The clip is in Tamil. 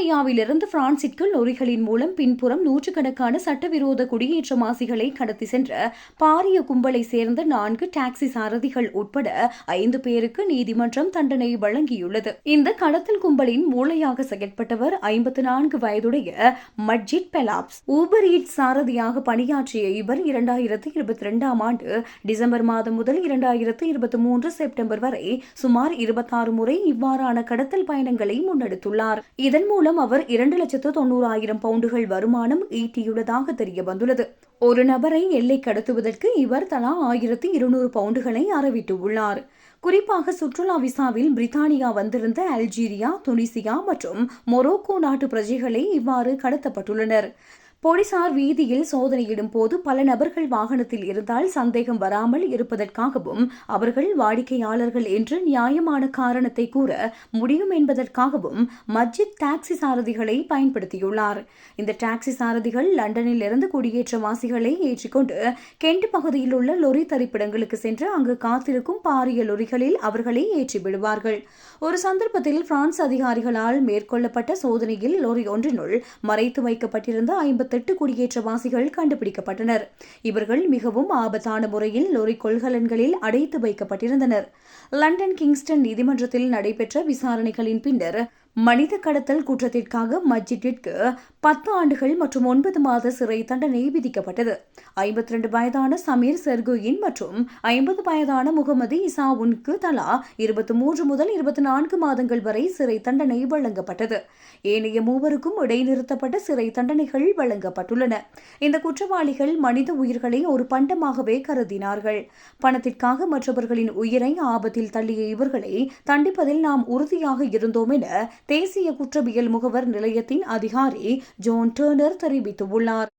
பிரித்தானியாவிலிருந்து பிரான்சிற்கு லொரிகளின் மூலம் பின்புறம் நூற்றுக்கணக்கான சட்டவிரோத குடியேற்றவாசிகளை கடத்தி சென்ற பாரிய கும்பலை சேர்ந்த 4 டாக்ஸி சாரதிகள் உட்பட 5 பேருக்கு நீதிமன்றம் தண்டனை வழங்கியுள்ளது. இந்த கடத்தல் கும்பலின் மூளையாக செயற்பட்டவர் 54 வயதுடைய மஜித் பெலாப்ஸ். ஊபர் ஈட்ஸ் சாரதியாக பணியாற்றிய இவர் 2022ஆம் ஆண்டு டிசம்பர் மாதம் முதல் 2023 செப்டம்பர் வரை சுமார் 26 முறை இவ்வாறான கடத்தல் பயணங்களை முன்னெடுத்துள்ளார். இதன் மூலம் அவர் 2,90,000 பவுண்டுகள் வருமானம் ஈட்டியுள்ளதாக தெரிய வந்துள்ளது. ஒரு நபரை எல்லை கடத்துவதற்கு இவர் தலா 1,200 பவுண்டுகளை அறவிட்டுள்ளார். குறிப்பாக சுற்றுலா விசாவில் பிரித்தானியா வந்திருந்த அல்ஜீரியா, துனிசியா மற்றும் மொரோக்கோ நாட்டு பிரஜைகளை இவ்வாறு கடத்தப்பட்டுள்ளனர். போலீசார் வீதியில் சோதனையிடும் போது பல நபர்கள் வாகனத்தில் இருந்தால் சந்தேகம் வராமல் இருப்பதற்காகவும் அவர்கள் வாடிக்கையாளர்கள் என்று நியாயமான காரணத்தை கூற முடியும் என்பதற்காகவும் மஜித் டாக்ஸி சாரதிகளை பயன்படுத்தியுள்ளார். இந்த டாக்ஸி சாரதிகள் லண்டனில் இருந்து குடியேற்றவாசிகளை ஏற்றிக்கொண்டு கெண்ட் பகுதியில் உள்ள லொரி தரிப்பிடங்களுக்கு சென்று அங்கு காத்திருக்கும் பாரிய லொரிகளில் அவர்களை ஏற்றிவிடுவார்கள். ஒரு சந்தர்ப்பத்தில் பிரான்ஸ் அதிகாரிகளால் மேற்கொள்ளப்பட்ட சோதனையில் லொரி ஒன்றினுள் மறைத்து வைக்கப்பட்டிருந்த 58 குடியேற்றவாசிகள் கண்டுபிடிக்கப்பட்டனர். இவர்கள் மிகவும் ஆபத்தான முறையில் லொரி கொள்கலன்களில் அடைத்து வைக்கப்பட்டிருந்தனர். லண்டன் கிங்ஸ்டன் நீதிமன்றத்தில் நடைபெற்ற விசாரணைகளின் பின்னர் மனித கடத்தல் குற்றத்திற்காக மஜித்திற்கு 10 ஆண்டுகள் மற்றும் 9 மாத சிறை தண்டனை விதிக்கப்பட்டது. 52 வயதான சமீர் செர்குயின் மற்றும் 50 வயதான முகமது இசாவுனுக்கு தலா 23 முதல் 24 மாதங்கள் வரை சிறை தண்டனை வழங்கப்பட்டது. ஏனைய மூவருக்கும் இடைநிறுத்தப்பட்ட சிறை தண்டனைகள் வழங்கப்பட்டுள்ளன. இந்த குற்றவாளிகள் மனித உயிர்களை ஒரு பண்டமாகவே கருதினார்கள். பணத்திற்காக மற்றவர்களின் உயிரை ஆபத்தில் தள்ளிய இவர்களை தண்டிப்பதில் நாம் உறுதியாக இருந்தோம் என தேசிய குற்றவியல் முகவர் நிலையத்தின் அதிகாரி ஜோன் டர்னர் தெரிவித்துள்ளார்.